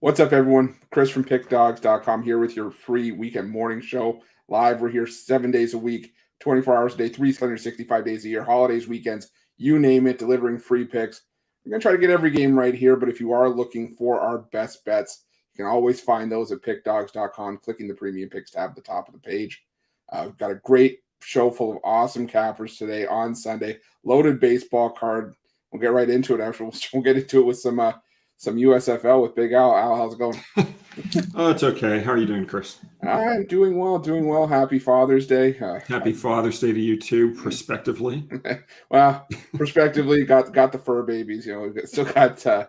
What's up, everyone? Chris from PickDogs.com here with your free weekend morning show. Live, we're here 7 days a week, 24 hours a day, 365 days a year, holidays, weekends, you name it, delivering free picks. We're going to try to get every game right here, but if you are looking for our best bets, you can always find those at PickDogs.com, clicking the Premium Picks tab at the top of the page. We've got a great show full of awesome cappers today on Sunday. Loaded baseball card. We'll get right into it. Actually, we'll get into it with some USFL with Big Al. Al, how's it going? Oh, it's okay. How are you doing, Chris? I'm doing well, doing well. Happy Father's Day. Happy Father's Day to you too, prospectively. Well, prospectively, got the fur babies. You know, we've still got ton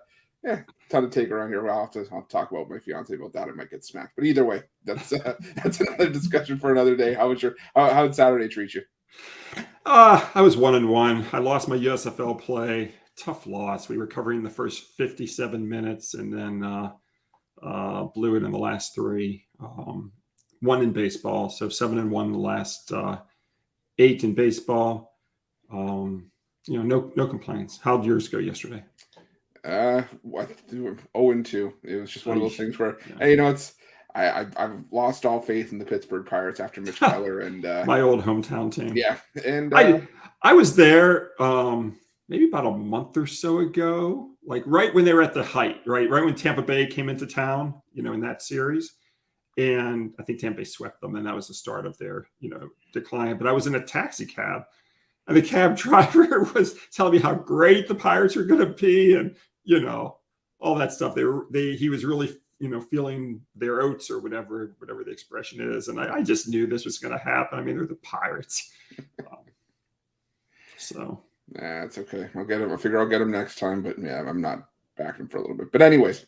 to take around here. I'll talk about my fiance about that. I might get smacked, but either way, that's another discussion for another day. How did Saturday treat you? I was 1-1. I lost my USFL play. Tough loss. We were covering the first 57 minutes and then blew it in the last three. One in baseball, so 7-1 the last 8 in baseball. No complaints. How'd yours go yesterday? 0-2. It was just one of those things where, hey, I've lost all faith in the Pittsburgh Pirates after Mitch Keller and my old hometown team. Yeah, and I was there maybe about a month or so ago, like right when they were at the height, right when Tampa Bay came into town, in that series. And I think Tampa Bay swept them, and that was the start of their, decline. But I was in a taxi cab, and the cab driver was telling me how great the Pirates were going to be, and all that stuff. He was really, feeling their oats or whatever the expression is, and I just knew this was going to happen. I mean, they're the Pirates, so. Nah, it's okay. I'll get him. I figure I'll get him next time, but yeah, I'm not backing for a little bit. But anyways,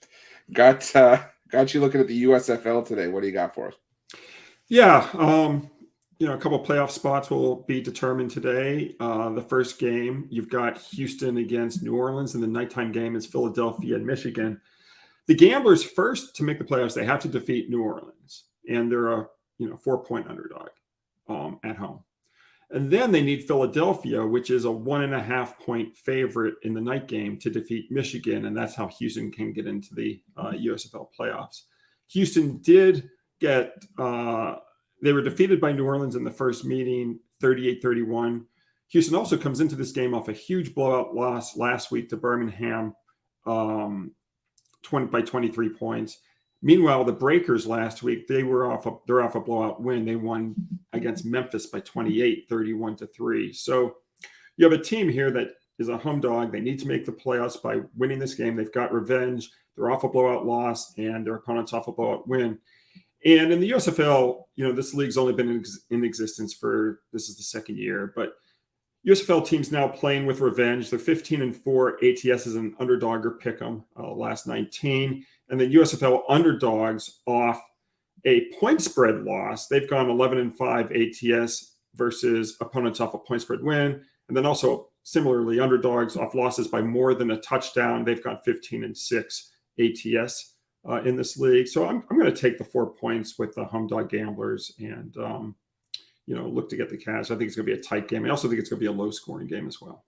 got you looking at the USFL today. What do you got for us? Yeah, a couple of playoff spots will be determined today. The first game, you've got Houston against New Orleans, and the nighttime game is Philadelphia and Michigan. The Gamblers, first to make the playoffs, they have to defeat New Orleans, and they're a 4-point underdog at home. And then they need Philadelphia, which is a 1.5-point favorite in the night game, to defeat Michigan. And that's how Houston can get into the USFL playoffs. Houston did get, they were defeated by New Orleans in the first meeting, 38-31. Houston also comes into this game off a huge blowout loss last week to Birmingham, by 23 points. Meanwhile, the Breakers last week, they're off a blowout win. They won against Memphis by 28, 31-3. So you have a team here that is a home dog. They need to make the playoffs by winning this game. They've got revenge. They're off a blowout loss, and their opponent's off a blowout win. And in the USFL, this league's only been in existence this is the second year, but USFL teams now playing with revenge. They're 15-4. ATS is an underdog or pick 'em last 19. And then USFL underdogs off a point spread loss. They've gone 11-5 ATS versus opponents off a point spread win. And then also similarly, underdogs off losses by more than a touchdown. They've got 15-6 ATS in this league. So I'm going to take the 4 points with the home dog Gamblers and, look to get the cash. I think it's going to be a tight game. I also think it's going to be a low scoring game as well.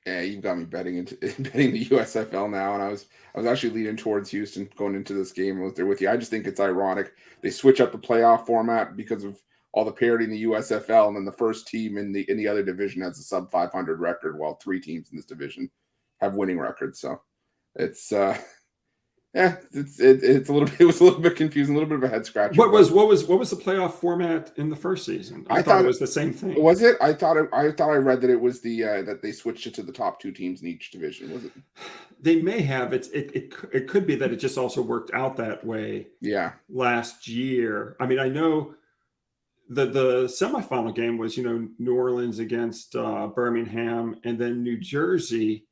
Yeah, you've got me betting the USFL now, and I was actually leaning towards Houston going into this game. I was there with you. I just think it's ironic they switch up the playoff format because of all the parity in the USFL, and then the first team in the other division has a sub 500 record, while 3 teams in this division have winning records. So it's it's a little bit. It was a little bit confusing, a little bit of a head scratcher. What was the playoff format in the first season? I thought it was the same thing. Was it? I thought I read that it was that they switched it to the top 2 teams in each division. Was it? They may have. It could be that it just also worked out that way. Yeah. Last year, I mean, I know the semifinal game was New Orleans against Birmingham, and then New Jersey.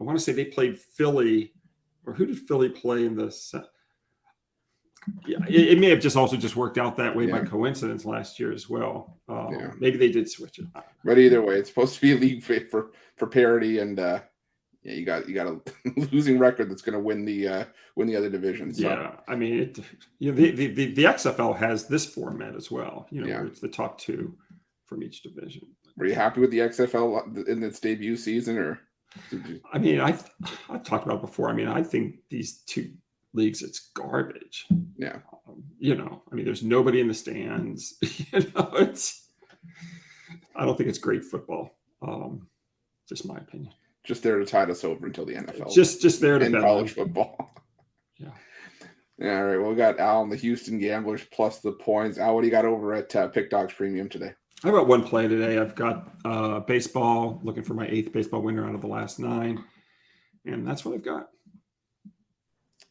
I want to say they played Philly. Or who did Philly play in the set? Yeah, it may have just worked out that way by coincidence last year as well. Maybe they did switch it. But either way, it's supposed to be a league for parity, and you got a losing record that's going to win the other division. So. Yeah, I mean, the XFL has this format as well. Where it's the top 2 from each division. Were you happy with the XFL in its debut season, or? I mean, I've talked about it before. I mean, I think these two leagues, it's garbage. Yeah. I mean, there's nobody in the stands. I don't think it's great football. Just my opinion. Just there to tide us over until the NFL. Just there to in bet college on. football. Yeah. All right. Well, we got Al and the Houston Gamblers plus the points. Al, what do you got over at Pick Dogs Premium today? I got one play today. I've got baseball, looking for my 8th baseball winner out of the last 9. And that's what I've got.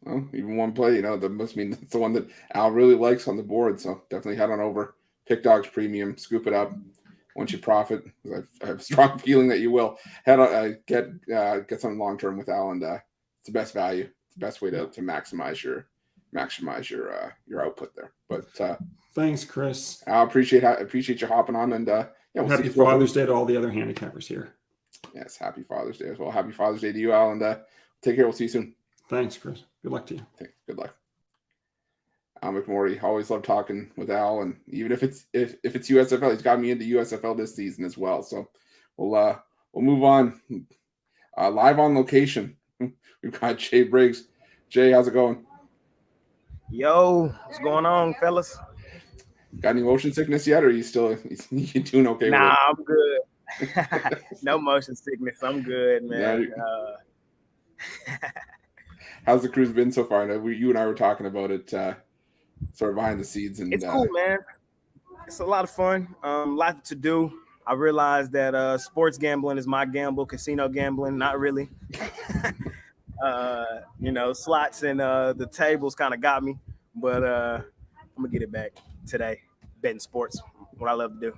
Well, even one play, that must mean it's the one that Al really likes on the board. So definitely head on over. Pick Dogs Premium, scoop it up. Once you profit, I have a strong feeling that you will. Head on, get something long term with Al, and it's the best value. It's the best way to maximize your output there. But thanks, Chris. I appreciate you hopping on, and we'll happy Father's Day to all the other handicappers here. Yes, happy Father's Day as well. Happy Father's Day to you, Al, and take care. We'll see you soon. Thanks, Chris. Good luck to you. Thanks. Good luck. Al McMorty, always love talking with Al, and even if it's USFL, he's got me into USFL this season as well. So we'll move on. Live on location, we've got Jay Briggs. Jay, how's it going? Yo, what's going on, fellas? Got any motion sickness yet, or are you doing okay? Nah, I'm good. No motion sickness. I'm good, man. Yeah. How's the cruise been so far? I know you and I were talking about it sort of behind the scenes. And it's cool, man. It's a lot of fun. Lot to do. I realized that sports gambling is my gamble. Casino gambling, not really. Slots and the tables kind of got me. But I'm going to get it back today. Betting sports, what I love to do.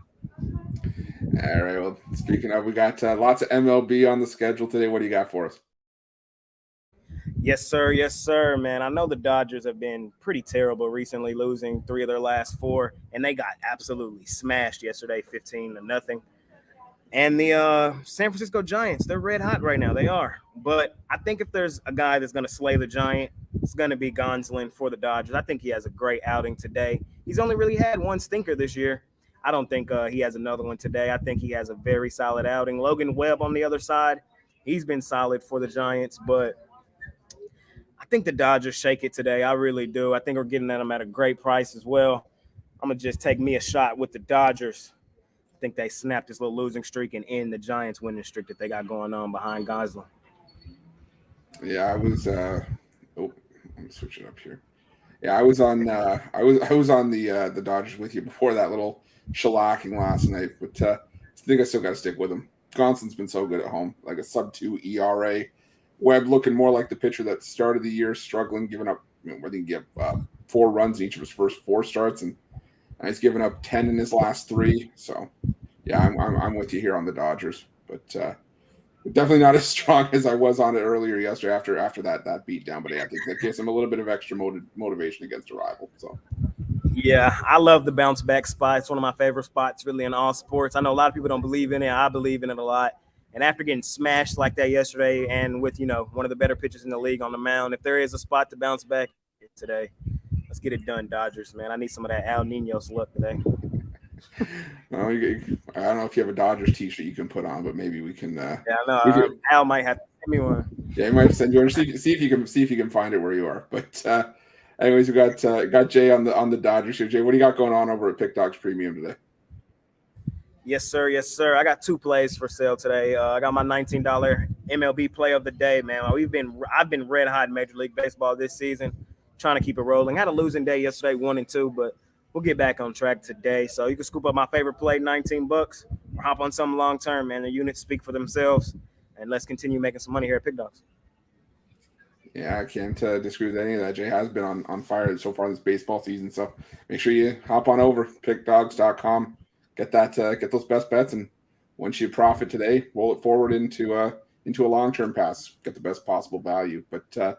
All right. Well, speaking of, we got lots of MLB on the schedule today. What do you got for us? Yes, sir. Yes, sir, man. I know the Dodgers have been pretty terrible recently, losing 3 of their last 4, and they got absolutely smashed yesterday, 15-0. And the San Francisco Giants, they're red hot right now. They are. But I think if there's a guy that's going to slay the Giant, it's going to be Gonsolin for the Dodgers. I think he has a great outing today. He's only really had one stinker this year. I don't think he has another one today. I think he has a very solid outing. Logan Webb on the other side, he's been solid for the Giants, but I think the Dodgers shake it today. I really do. I think we're getting them at a great price as well. I'm going to just take me a shot with the Dodgers. I think they snapped this little losing streak and end the Giants winning streak that they got going on behind Gonsolin. Yeah, I was let me switch it up here. Yeah, I was on I was on the Dodgers with you before that little shellacking last night, but I think I still got to stick with him. Gonsolin's been so good at home, like a sub-2 ERA. Webb looking more like the pitcher that started the year struggling, giving up. I think he gave 4 runs in each of his first 4 starts, and he's given up 10 in his last 3. So, yeah, I'm with you here on the Dodgers, but definitely not as strong as I was on it earlier yesterday after that beat down. But yeah, I think that gives him a little bit of extra motivation against a rival. So. Yeah, I love the bounce back spot. It's one of my favorite spots, really, in all sports. I know a lot of people don't believe in it. I believe in it a lot. And after getting smashed like that yesterday and with, one of the better pitchers in the league on the mound, if there is a spot to bounce back today, let's get it done, Dodgers, man. I need some of that Al Niños luck today. Well, I don't know if you have a Dodgers t-shirt you can put on, but maybe we can. Yeah, I know. Al might have to send me one. Yeah, he might send you one. See if you can find it where you are. But anyways, we got Jay on the Dodgers here. Jay, what do you got going on over at Pick Dogs Premium today? Yes, sir. Yes, sir. I got 2 plays for sale today. I got my $19 MLB play of the day, man. I've been red hot in Major League Baseball this season, trying to keep it rolling. Had a losing day yesterday, 1-2, but we'll get back on track today. So you can scoop up my favorite play, $19, or hop on something long term, man. The units speak for themselves, and let's continue making some money here at Pick Dogs. Yeah, I can't disagree with any of that. Jay has been on fire so far this baseball season, so make sure you hop on over pickdogs.com. Get those best bets, and once you profit today, roll it forward into a long-term pass. Get the best possible value. But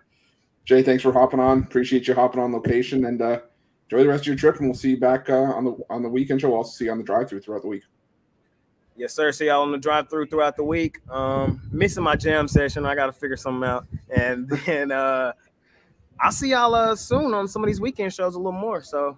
Jay, thanks for hopping on. Appreciate you hopping on location, and enjoy the rest of your trip. And we'll see you back on the weekend show. We'll also see you on the drive-through throughout the week. Yes, sir. See y'all on the drive-through throughout the week. Missing my jam session. I got to figure something out, and then I'll see y'all soon on some of these weekend shows a little more. So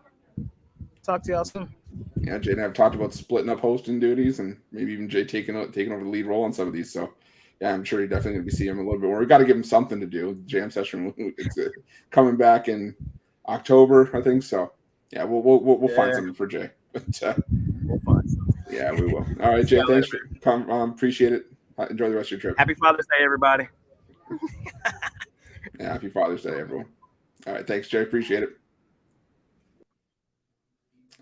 talk to y'all soon. Yeah, Jay and I have talked about splitting up hosting duties, and maybe even Jay taking over the lead role on some of these. So Yeah, I'm sure you're definitely going to be seeing him a little bit more. We got to give him something to do. Jam session, it's coming back in October, I think. So yeah, we'll find something for Jay. But We'll find something. yeah, we will. All right, Jay. Thanks for coming. Appreciate it. Enjoy the rest of your trip. Happy Father's Day, everybody. Yeah, happy Father's Day, everyone. All right, thanks, Jay. Appreciate it.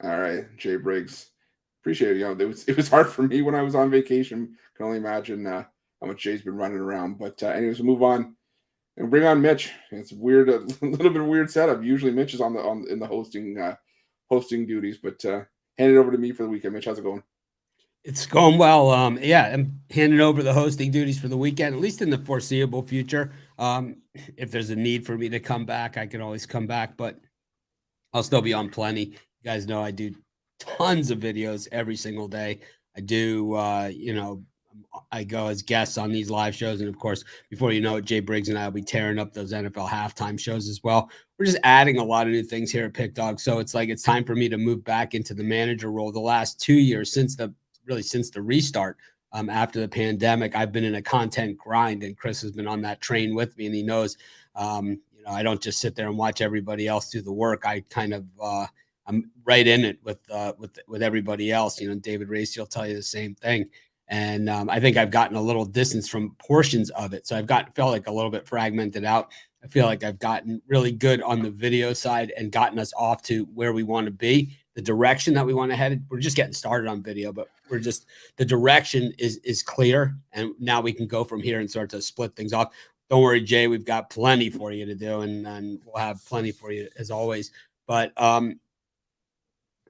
All right, Jay Briggs. Appreciate it. It was hard for me when I was on vacation. Can only imagine how much Jay's been running around. But anyways, we'll move on and bring on Mitch. It's weird, a little bit of weird setup. Usually Mitch is in the hosting duties, but hand it over to me for the weekend. Mitch, how's it going? It's going well. Yeah, I'm handing over the hosting duties for the weekend, at least in the foreseeable future. If there's a need for me to come back, I can always come back, but I'll still be on plenty. You guys know I do tons of videos every single day. I do, I go as guests on these live shows. And of course, before you know it, Jay Briggs and I will be tearing up those NFL halftime shows as well. We're just adding a lot of new things here at Pick Dog. So it's like, it's time for me to move back into the manager role. The last 2 years since the restart, after the pandemic, I've been in a content grind, and Chris has been on that train with me, and he knows, I don't just sit there and watch everybody else do the work. I kind of, I'm right in it with everybody else. David Racy will tell you the same thing. And I think I've gotten a little distance from portions of it. So felt like a little bit fragmented out. I feel like I've gotten really good on the video side and gotten us off to where we want to be, the direction that we want to head. We're just getting started on video, but the direction is clear. And now we can go from here and start to split things off. Don't worry, Jay, we've got plenty for you to do, and we'll have plenty for you as always. But I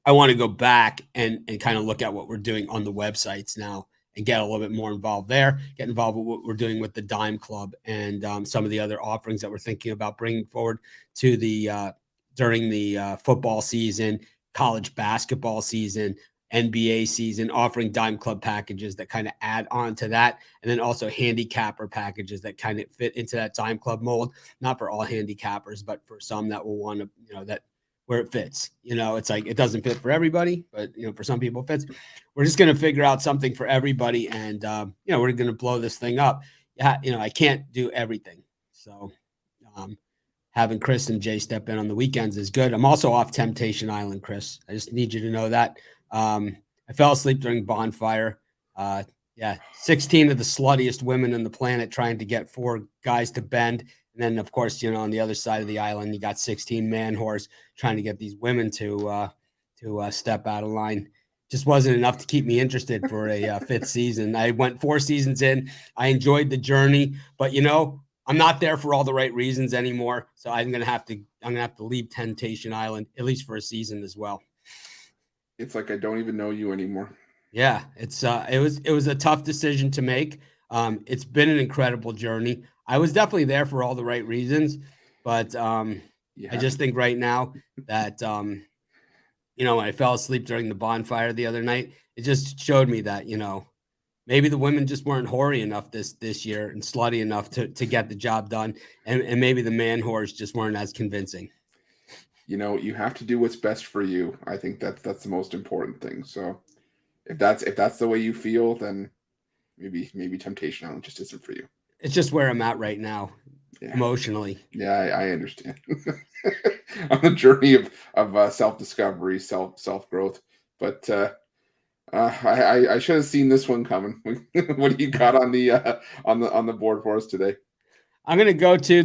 want to go back and kind of look at what we're doing on the websites now and get a little bit more involved there, get involved with what we're doing with the Dime Club and some of the other offerings that we're thinking about bringing forward to during the football season, college basketball season, NBA season, offering Dime Club packages that kind of add on to that. And then also handicapper packages that kind of fit into that Dime Club mold, not for all handicappers, but for some that will want to, that where it fits. It's like, it doesn't fit for everybody, but for some people it fits. We're just going to figure out something for everybody. And, we're going to blow this thing up. Yeah. I can't do everything. So, having Chris and Jay step in on the weekends is good. I'm also off Temptation Island, Chris. I just need you to know that. I fell asleep during bonfire. 16 of the sluttiest women on the planet trying to get 4 guys to bend. And then, of course, on the other side of the island, you got 16 man whores trying to get these women to step out of line. Just wasn't enough to keep me interested for a 5th season. I went 4 seasons in. I enjoyed the journey, but I'm not there for all the right reasons anymore. So I'm gonna have to leave Temptation Island at least for a season as well. It's like I don't even know you anymore. Yeah, it was a tough decision to make. It's been an incredible journey. I was definitely there for all the right reasons, but I just think right now that when I fell asleep during the bonfire the other night, it just showed me that maybe the women just weren't hoary enough this year and slutty enough to get the job done, and maybe the man whores just weren't as convincing. You have to do what's best for you. I think that's the most important thing. So if that's the way you feel, then maybe Temptation Island just isn't for you. It's just where I'm at right now, emotionally. Yeah, I understand. On the journey of self-discovery, self-growth. But I should have seen this one coming. What do you got on the board for us today? I'm gonna go to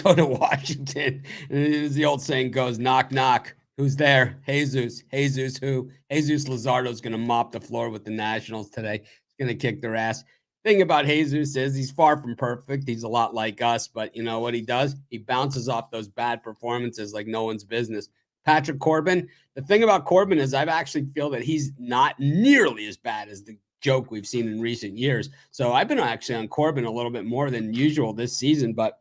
go to Washington. As the old saying goes, knock knock. Who's there? Jesus. Jesus who? Jesus Luzardo's gonna mop the floor with the Nationals today. He's gonna kick their ass. Thing about Jesus is he's far from perfect. He's a lot like us, but you know what he does? He bounces off those bad performances like no one's business. Patrick Corbin, the thing about Corbin is I actually feel that he's not nearly as bad as the joke we've seen in recent years. So I've been actually on Corbin a little bit more than usual this season, but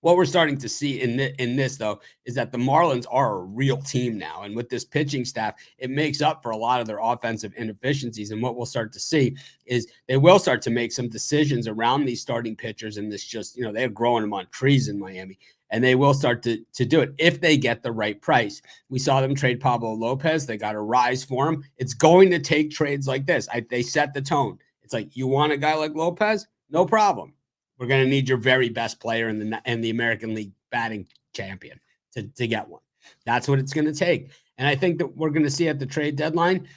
what we're starting to see in this, though, is that the Marlins are a real team now. And with this pitching staff, it makes up for a lot of their offensive inefficiencies. And what we'll start to see is they will start to make some decisions around these starting pitchers. And this just, they're growing them on trees in Miami. And they will start to do it if they get the right price. We saw them trade Pablo Lopez. They got a rise for him. It's going to take trades like this. They set the tone. It's like, you want a guy like Lopez? No problem. We're going to need your very best player in the American League batting champion to get one. That's what it's going to take. And I think that we're going to see at the trade deadline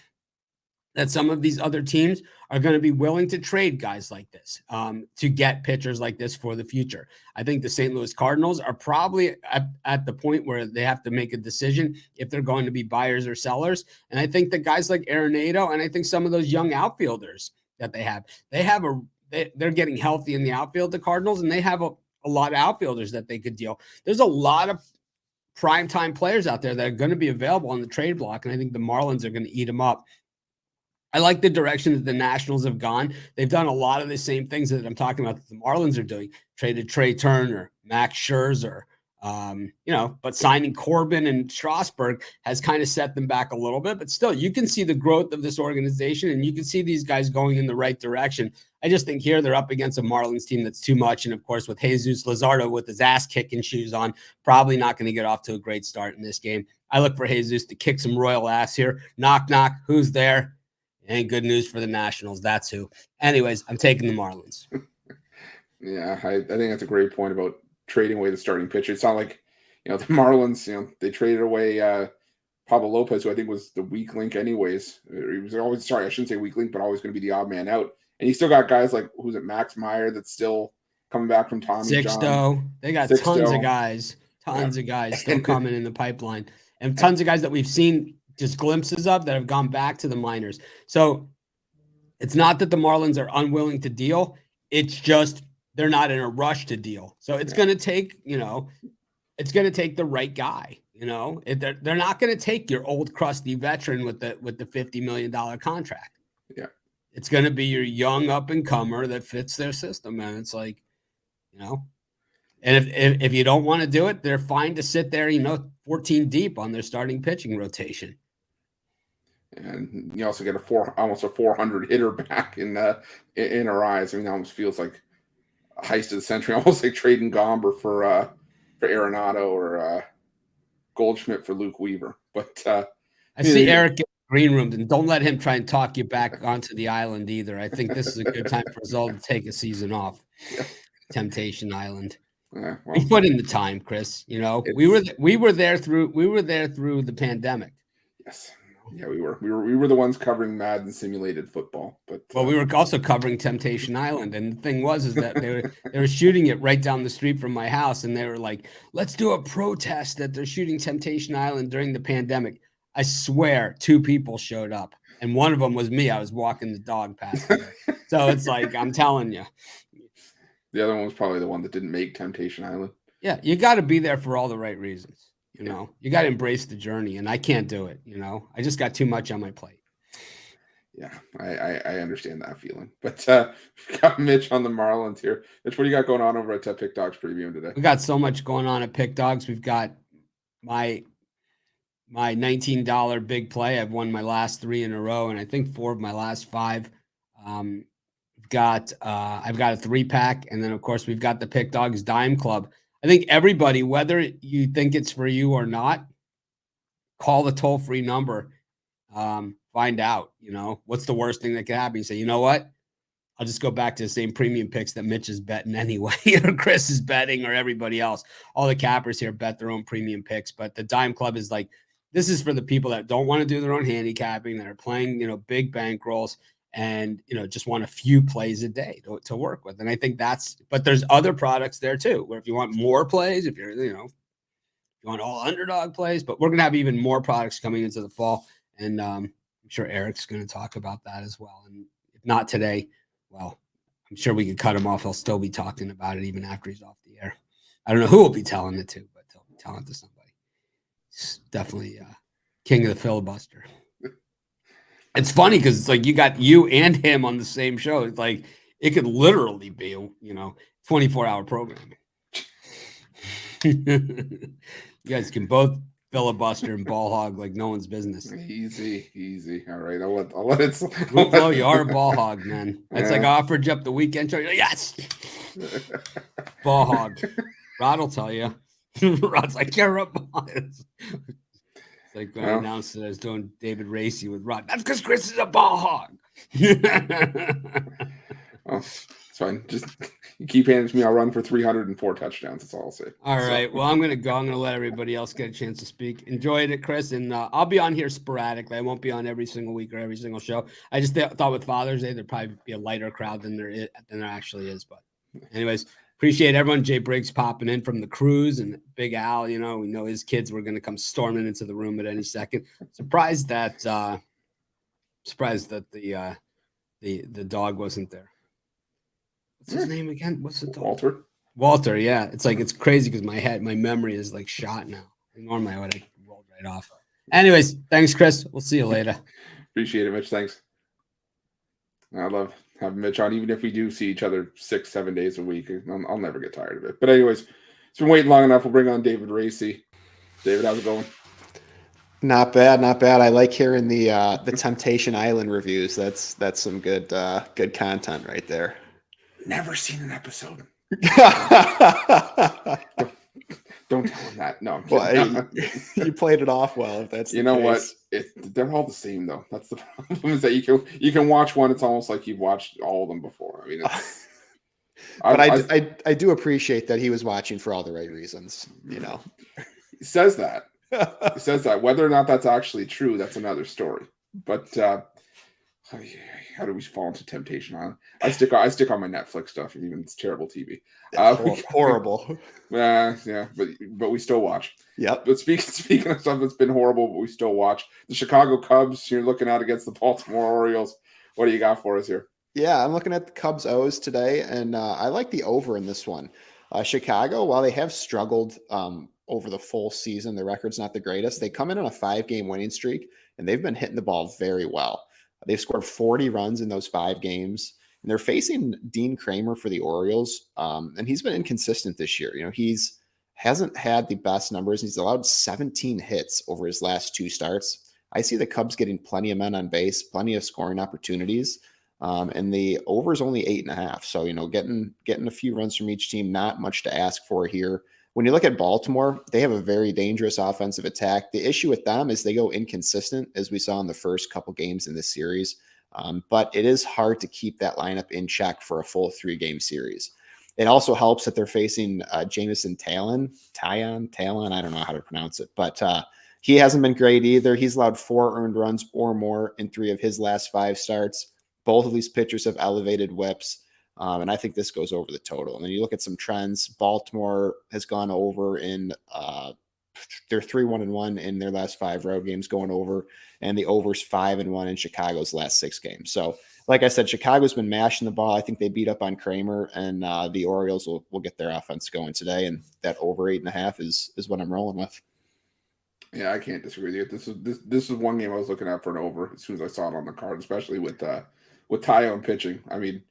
that some of these other teams are going to be willing to trade guys like this to get pitchers like this for the future. I think the St. Louis Cardinals are probably at the point where they have to make a decision if they're going to be buyers or sellers. And I think that guys like Arenado and I think some of those young outfielders that they're getting healthy in the outfield, the Cardinals, and they have a lot of outfielders that they could deal. There's a lot of primetime players out there that are going to be available on the trade block, and I think the Marlins are going to eat them up. I like the direction that the Nationals have gone. They've done a lot of the same things that I'm talking about that the Marlins are doing. Traded Trey Turner, Max Scherzer, but signing Corbin and Strasburg has kind of set them back a little bit. But still, you can see the growth of this organization, and you can see these guys going in the right direction. I just think here they're up against a Marlins team that's too much. And, of course, with Jesus Luzardo with his ass-kicking shoes on, probably not going to get off to a great start in this game. I look for Jesus to kick some royal ass here. Knock, knock. Who's there? Ain't good news for the Nationals. That's who. Anyways, I'm taking the Marlins. Yeah, I think that's a great point about trading away the starting pitcher. It's not like, the Marlins, they traded away Pablo Lopez, who I think was the weak link anyways. He was always, I shouldn't say weak link, but always going to be the odd man out. And you still got guys like, who's it, Max Meyer, that's still coming back from Tommy Sixto. John. They got tons of guys still coming in the pipeline. And tons of guys that we've seen just glimpses of that have gone back to the minors. So it's not that the Marlins are unwilling to deal. It's just they're not in a rush to deal. So it's going to take, it's going to take the right guy. They're not going to take your old crusty veteran with the $50 million contract. Yeah. It's going to be your young up and comer that fits their system. And it's like, and if you don't want to do it, they're fine to sit there, 14 deep on their starting pitching rotation. And you also get almost a 400 hitter back in our eyes. I mean, it almost feels like a heist of the century, almost like trading Gomber for Arenado or Goldschmidt for Luke Weaver. But I see Eric in the green room, and don't let him try and talk you back onto the island either. I think this is a good time for us all to take a season off. Yeah. Temptation Island. Yeah, well, we put in the time, Chris. We were there through the pandemic. Yes. Yeah, we were the ones covering Madden simulated football, but we were also covering Temptation Island, and the thing was that they were shooting it right down the street from my house, and they were like, "Let's do a protest that they're shooting Temptation Island during the pandemic." I swear, 2 people showed up, and one of them was me. I was walking the dog past there. So it's like, I'm telling you. The other one was probably the one that didn't make Temptation Island. Yeah, you got to be there for all the right reasons. You got to embrace the journey, and I can't do it. I just got too much on my plate. Yeah, I understand that feeling. But we got Mitch on the Marlins here. Mitch, what do you got going on over at Pick Dogs Premium today? We got so much going on at Pick Dogs. We've got my $19 big play. I've won my last 3 in a row, and I think 4 of my last 5. I've got a 3-pack, and then of course we've got the Pick Dogs Dime Club. I think everybody, whether you think it's for you or not, call the toll-free number. Find out, what's the worst thing that could happen. You say, you know what? I'll just go back to the same premium picks that Mitch is betting anyway, or Chris is betting, or everybody else. All the cappers here bet their own premium picks, but the Dime Club is like, this is for the people that don't want to do their own handicapping, that are playing, big bankrolls, and just want a few plays a day to work with. And I think but there's other products there too, where if you want more plays, if you're you want all underdog plays, but we're gonna have even more products coming into the fall, and I'm sure Eric's going to talk about that as well. And if not today, well, I'm sure we could cut him off. He'll still be talking about it even after he's off the air. I don't know who will be telling it to, but he'll be telling it to somebody. He's definitely king of the filibuster. It's funny because it's like you got you and him on the same show. It's like it could literally be a 24-hour programming. You guys can both filibuster and ball hog like no one's business. Easy. All right, I'll let it. Well, you are a ball hog, man. It's like I offered you up the weekend show. You're like, yes, ball hog. Rod will tell you. Rod's like, you're a ball. It's like when I announced that I was doing David Racy with Rod. That's because Chris is a ball hog. Oh, it's fine. Just you keep handing it to me. I'll run for 304 touchdowns. That's all I'll say. All right. Well, I'm gonna go. I'm gonna let everybody else get a chance to speak. Enjoyed it, Chris, and I'll be on here sporadically. I won't be on every single week or every single show. I just thought with Father's Day there'd probably be a lighter crowd than there actually is. But, anyways, appreciate everyone. Jay Briggs popping in from the cruise, and Big Al. We know his kids were gonna come storming into the room at any second. Surprised that the dog wasn't there. What's his name again? What's the dog? Walter, yeah. It's like it's crazy because my memory is like shot now. Normally I would have rolled right off. Anyways, thanks, Chris. We'll see you later. Appreciate it, Mitch. Thanks. I love having Mitch on, even if we do see each other 6-7 days a week. I'll never get tired of it. But anyways, it's been waiting long enough. We'll bring on David Racy. David, how's it going? Not bad, not bad. I like hearing the Temptation Island reviews. That's some good content right there. Never seen an episode. Don't tell him that. No, well, you played it off well. If that's you know case. What, they're all the same though. That's the problem is that you can watch one. It's almost like you've watched all of them before. I mean, it's, but I do appreciate that he was watching for all the right reasons. He says that. He says that. Whether or not that's actually true, that's another story. But how do we fall into temptation on? I stick on my Netflix stuff, even it's terrible TV. Horrible. Yeah, but we still watch. Yep. But speaking of stuff that's been horrible, but we still watch the Chicago Cubs. You're looking out against the Baltimore Orioles. What do you got for us here? Yeah, I'm looking at the Cubs O's today, and I like the over in this one. Chicago, while they have struggled over the full season, the record's not the greatest. They come in on a 5-game winning streak, and they've been hitting the ball very well. They've scored 40 runs in those 5 games, and they're facing Dean Kramer for the Orioles, and he's been inconsistent this year. He's hasn't had the best numbers. He's allowed 17 hits over his last 2 starts. I see the Cubs getting plenty of men on base, plenty of scoring opportunities, and the over is only 8.5. So getting a few runs from each team, not much to ask for here. When you look at Baltimore, they have a very dangerous offensive attack. The issue with them is they go inconsistent, as we saw in the first couple games in this series. But it is hard to keep that lineup in check for a full 3-game series. It also helps that they're facing Jameson Taillon. I don't know how to pronounce it, but he hasn't been great either. He's allowed 4 earned runs or more in 3 of his last 5 starts. Both of these pitchers have elevated whips. And I think this goes over the total. And then you look at some trends. Baltimore has gone over in they're 3-1-1 in their last 5 road games going over, and the over's 5-1 in Chicago's last 6 games. So, like I said, Chicago's been mashing the ball. I think they beat up on Kramer, and the Orioles will get their offense going today. And that over 8.5 is what I'm rolling with. Yeah, I can't disagree with you. This is one game I was looking at for an over as soon as I saw it on the card, especially with Taillon pitching. I mean,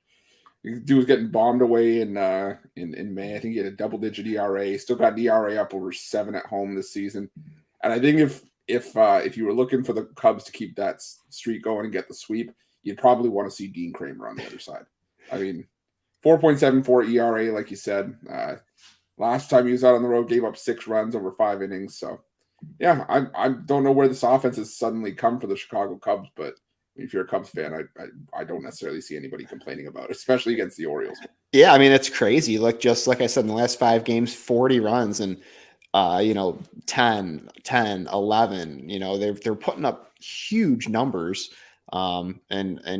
dude was getting bombed away in May. I think he had a double-digit ERA. Still got an ERA up over 7 at home this season. And I think if you were looking for the Cubs to keep that streak going and get the sweep, you'd probably want to see Dean Kramer on the other side. I mean, 4.74 ERA, like you said. Last time he was out on the road, gave up 6 runs over 5 innings. So, yeah, I don't know where this offense has suddenly come for the Chicago Cubs, but if you're a Cubs fan, I don't necessarily see anybody complaining about it, especially against the Orioles. Yeah, I mean, it's crazy. Just like I said, in the last 5 games, 40 runs and 10, 11. They're putting up huge numbers. And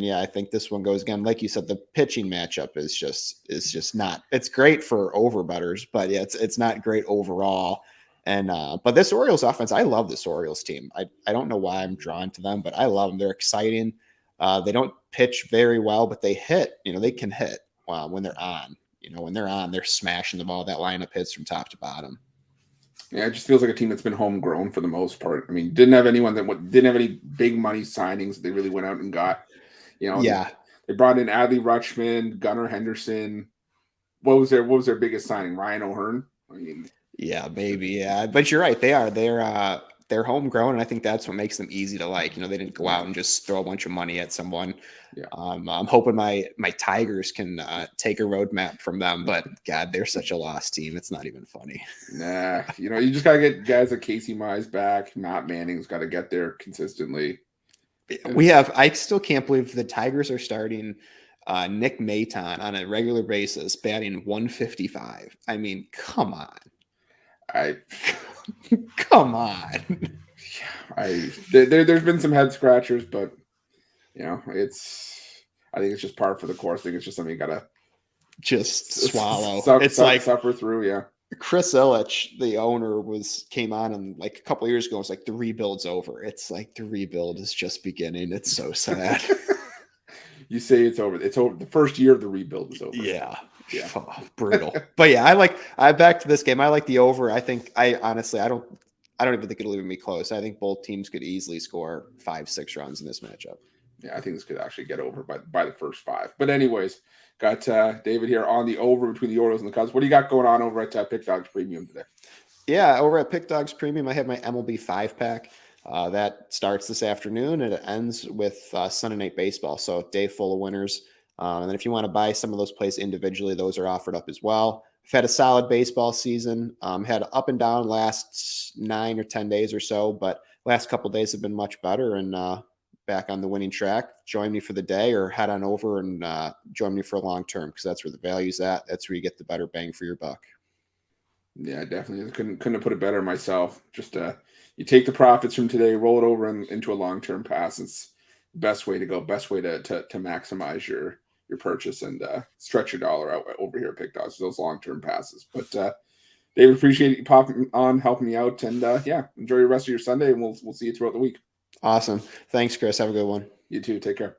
yeah, I think this one goes again. Like you said, the pitching matchup is just not. It's great for overbettors, but yeah, it's not great overall. And but this Orioles offense, I love this Orioles team. I don't know why I'm drawn to them, but I love them. They're exciting. They don't pitch very well, but they hit. They can hit when they're on. When they're on, they're smashing the ball. That lineup hits from top to bottom. Yeah, it just feels like a team that's been homegrown for the most part. I mean, didn't have any big money signings that they really went out and got. Yeah, they brought in Adley Rutschman, Gunnar Henderson. What was their biggest signing? Ryan O'Hearn. I mean. Yeah, maybe. Yeah, but you're right. They're homegrown, and I think that's what makes them easy to like. They didn't go out and just throw a bunch of money at someone. Yeah. I'm hoping my Tigers can take a roadmap from them, but God, they're such a lost team. It's not even funny. Nah, you just gotta get guys like Casey Mize back. Matt Manning's got to get there consistently. I still can't believe the Tigers are starting Nick Maton on a regular basis, batting 155. I mean, come on. Come on. There's been some head scratchers, but I think it's just par for the course. I think it's just something you gotta just swallow. Suffer through. Yeah. Chris Illich, the owner, came on and like a couple of years ago, it's like the rebuild's over. It's like the rebuild is just beginning. It's so sad. You say it's over. It's over. The first year of the rebuild is over. Yeah. Oh, brutal. But yeah, I back to this game. I like the over. I honestly don't even think it'll even be close. I think both teams could easily score 5-6 runs in this matchup. Yeah, I think this could actually get over by the first 5. But anyways, got David here on the over between the Orioles and the Cubs. What do you got going on over at Pick Dogs Premium today? Yeah, over at Pick Dogs Premium, I have my MLB 5-pack. That starts this afternoon and it ends with Sunday Night Baseball. So day full of winners. And then if you want to buy some of those plays individually, those are offered up as well. I've had a solid baseball season. Had up and down last 9 or 10 days or so, but last couple of days have been much better and back on the winning track. Join me for the day or head on over and join me for a long term because that's where the value's at. That's where you get the better bang for your buck. Yeah, definitely. Couldn't have put it better myself. Just you take the profits from today, roll it over into a long-term pass. It's the best way to go. Best way to maximize your purchase and stretch your dollar out over here at Pick Dogs, those long-term passes. But David, appreciate you popping on, helping me out, and enjoy the rest of your Sunday, and we'll see you throughout the week. Awesome. Thanks, Chris. Have a good one. You too. Take care.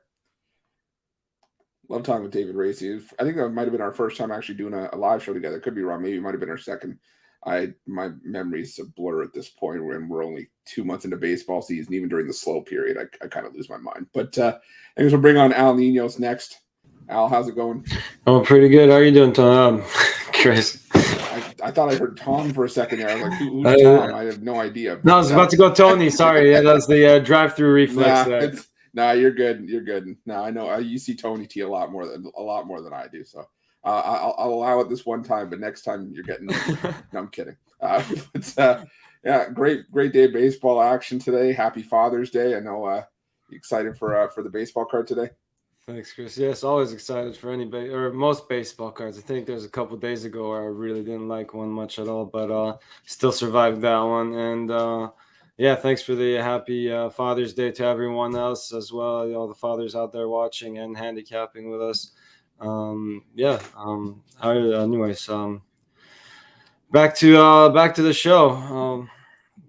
Love talking with David Racy. I think that might have been our first time actually doing a live show together. Could be wrong. Maybe it might have been our second. My memory's a blur at this point when we're only 2 months into baseball season. Even during the slow period, I kind of lose my mind. But anyways, we'll bring on Al Ninos next. Al, how's it going? Oh, pretty good. How are you doing, Tom? Chris. I thought I heard Tom for a second there. I was like, who's Tom? I have no idea. No, I was about to go Tony. Sorry. Yeah, that's the drive-through reflex there. You're good. You're good. No, I know. You see Tony T a lot more than I do. So I'll allow it this one time, but next time you're getting. No, I'm kidding. Great day of baseball action today. Happy Father's Day. I know. Excited for the baseball card today. Thanks, Chris. Yes, always excited for most baseball cards. I think there's a couple days ago where I really didn't like one much at all, but still survived that one. And thanks for the happy Father's Day to everyone else as well. All the fathers out there watching and handicapping with us. Anyways, back to the show.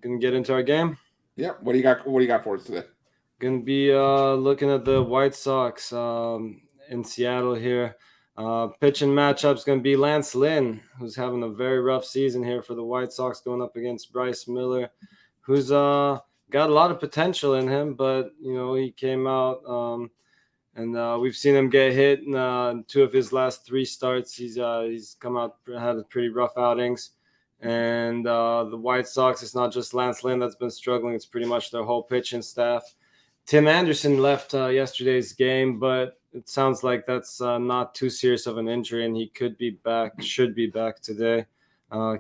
Gonna get into our game. Yeah. What do you got for us today? Going to be looking at the White Sox in Seattle here. Pitching matchup is going to be Lance Lynn, who's having a very rough season here for the White Sox, going up against Bryce Miller, who's got a lot of potential in him, but he came out and we've seen him get hit in 2 of his last 3 starts. He's come out, had pretty rough outings. And the White Sox, it's not just Lance Lynn that's been struggling. It's pretty much their whole pitching staff. Tim Anderson left yesterday's game, but it sounds like that's not too serious of an injury, and he should be back today.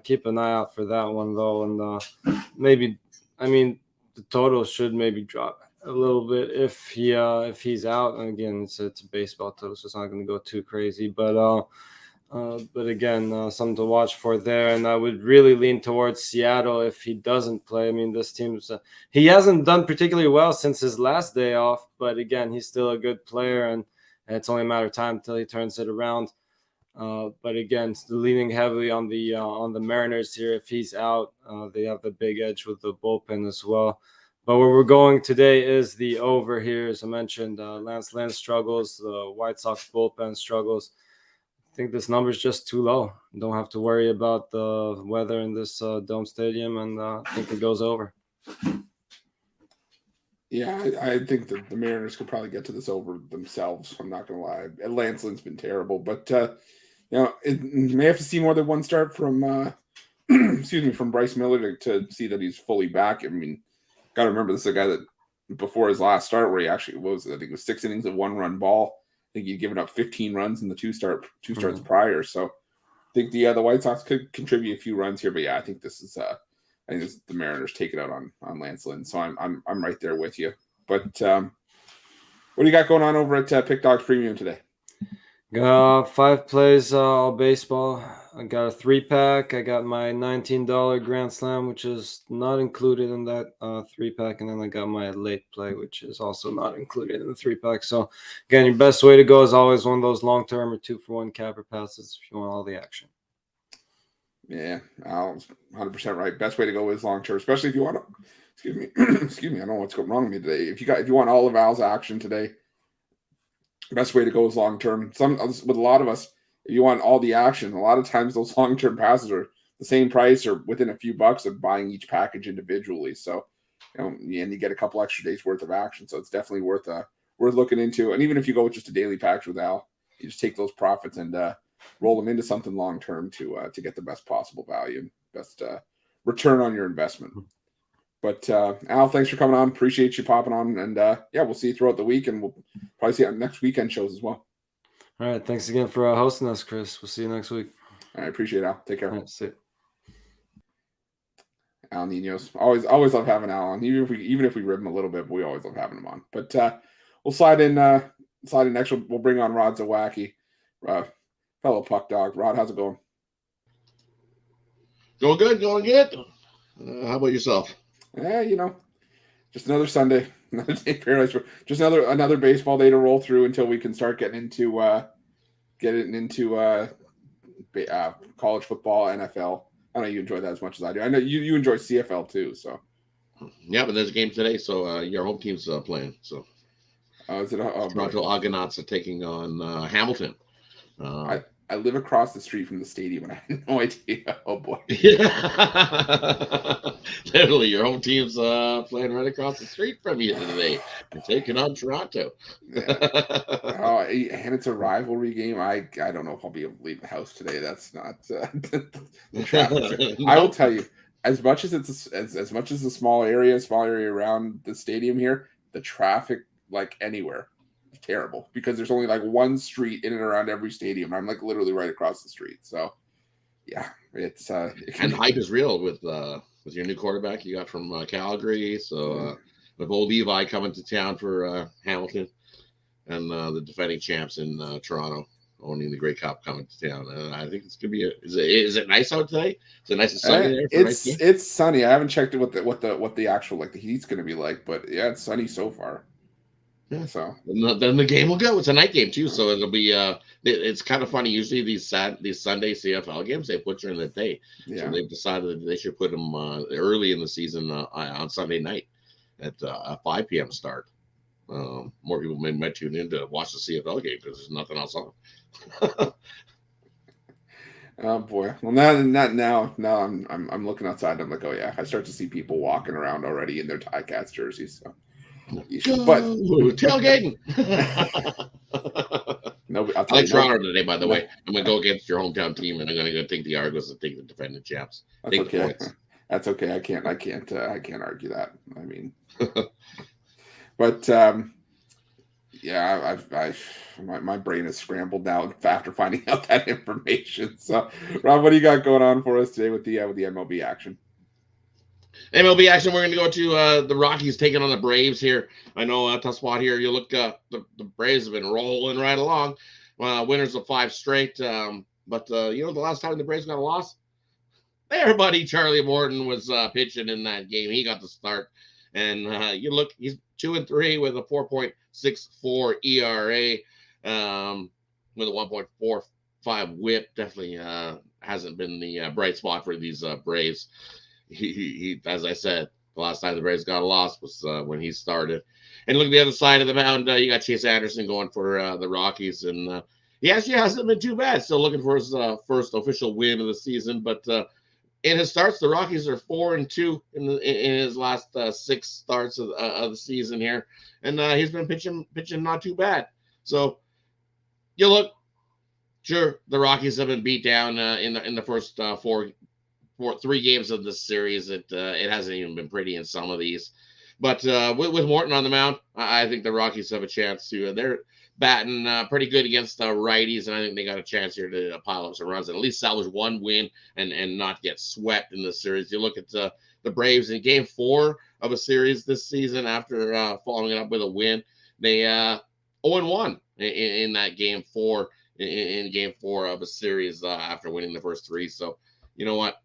Keep an eye out for that one, though. And the total should maybe drop a little bit if he's out. And again, it's a baseball total, so it's not going to go too crazy. But again, something to watch for there. And I would really lean towards Seattle if he doesn't play. I mean, this team's he hasn't done particularly well since his last day off, but again, he's still a good player, and it's only a matter of time until he turns it around. But again, leaning heavily on the Mariners here. If he's out, they have the big edge with the bullpen as well. But where we're going today is the over here. As I mentioned, Lance Lynn struggles. The White Sox bullpen struggles. I think this number is just too low. Don't have to worry about the weather in this dome stadium, and I think it goes over. Yeah, I think that the Mariners could probably get to this over themselves. I'm not going to lie. Lance Lynn's been terrible, but it may have to see more than one start from from Bryce Miller to see that he's fully back. I mean, got to remember this is a guy that before his last start, where he actually was, I think it was 6 innings of 1-run ball. I think he'd given up 15 runs in the two starts prior. So I think the White Sox could contribute a few runs here, but yeah, I think this is the Mariners take it out on Lance Lynn. So I'm right there with you. But What do you got going on over at Pick Dogs Premium today? Got 5 plays all baseball. I got a 3-pack. I got my $19 Grand Slam, which is not included in that 3-pack, and then I got my late play, which is also not included in the 3-pack. So again, your best way to go is always one of those long-term or 2-for-1 capper passes if you want all the action. Yeah, Al's 100% right. Best way to go is long term, especially if you want to. Excuse me, excuse me. I don't know what's going wrong with me today. If you want all of Al's action today, best way to go is long term. With a lot of us, if you want all the action, a lot of times those long term passes are the same price or within a few bucks of buying each package individually. So, and you get a couple extra days worth of action. So it's definitely worth looking into. And even if you go with just a daily package with Al, you just take those profits and roll them into something long term to get the best possible value and best return on your investment. But Al, thanks for coming on. Appreciate you popping on, and we'll see you throughout the week, and we'll probably see you on next weekend shows as well. All right, thanks again for hosting us, Chris. We'll see you next week. All right, appreciate it, Al. Take care. All right, see you. Al Ninos, always love having Al on. Even if we rib him a little bit, but we always love having him on. But we'll slide in next. We'll bring on Rod Zawacki, fellow puck dog. Rod, how's it going? Going good. How about yourself? Just another Sunday, another day of paradise. Just another baseball day to roll through until we can start getting into college football, NFL. I know you enjoy that as much as I do. I know you enjoy CFL too. So yeah, but there's a game today, so your home team's playing. So is it Toronto Argonauts are taking on Hamilton. I live across the street from the stadium, and I had no idea. Oh boy! Yeah. Literally, your home team's playing right across the street from you today. You're taking on Toronto. Yeah. And it's a rivalry game. I don't know if I'll be able to leave the house today. That's not the traffic. No. I will tell you, as much as it's as much as the small area around the stadium here, the traffic like anywhere. Terrible because there's only like one street in and around every stadium. I'm like literally right across the street. So yeah, it's and hype is real with your new quarterback you got from Calgary. So with old Levi coming to town for Hamilton, and the defending champs in Toronto owning the Grey Cup coming to town. And I think it's gonna be is it nice out today? Is it nice and sunny there? It's sunny. I haven't checked what the actual like the heat's gonna be like, but yeah, it's sunny so far. Yeah, so then the game will go. It's a night game too, so it'll be. It's kind of funny. Usually these Sunday CFL games they put during the day. Yeah. So they've decided that they should put them early in the season on Sunday night at a 5 p.m. start. More people might tune in to watch the CFL game because there's nothing else on. Oh boy! Well, now I'm looking outside. And I'm like, oh yeah, I start to see people walking around already in their Ticats jerseys. So. But tailgating. No, I like Toronto today, by the way. I'm gonna go against your hometown team, and I'm gonna go take the Argos and take the defending champs. That's okay. That's okay. I can't argue that. I mean, but yeah, my brain is scrambled now after finding out that information. So, Rob, what do you got going on for us today with the MLB action? MLB action. We're going to go to the Rockies taking on the Braves here. I know tough spot here. You look, the Braves have been rolling right along. Winners of 5 straight. But the last time the Braves got a loss, their buddy Charlie Morton was pitching in that game. He got the start, and you look, he's 2-3 with a 4.64 ERA, with a 1.45 WHIP. Definitely hasn't been the bright spot for these Braves. He, as I said, the last time the Braves got a loss was when he started. And look at the other side of the mound, you got Chase Anderson going for the Rockies, and he actually hasn't been too bad. Still looking for his first official win of the season, but in his starts, the Rockies are 4-2 in his last 6 starts of the season here, and he's been pitching not too bad. So you look, sure, the Rockies have been beat down in the first 3 games of this series. It hasn't even been pretty in some of these, but with Morton on the mound, I think the Rockies have a chance to. They're batting pretty good against righties, and I think they got a chance here to pile up some runs and at least salvage 1 win and not get swept in this series. You look at the Braves in Game 4 of a series this season after following it up with a win. They 0-1 in that game 4 in game 4 of a series after winning the first 3. So you know what?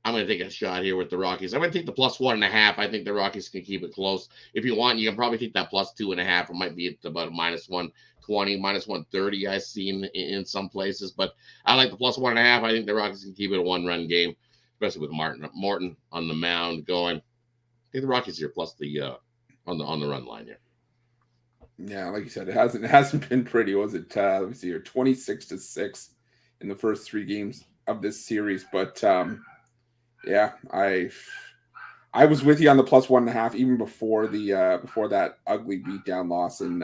I'm going to take a shot here with the Rockies. I'm going to take the +1.5. I think the Rockies can keep it close. If you want, you can probably take that +2.5. It might be at about a -120, -130 I've seen in some places. But I like the +1.5. I think the Rockies can keep it a 1-run game, especially with Morton on the mound going. I think the Rockies here plus the on the run line here. Yeah, like you said, it hasn't been pretty. Was it? Let me see here, 26-6 in the first 3 games of this series. But yeah, I was with you on the +1.5 even before that ugly beatdown loss in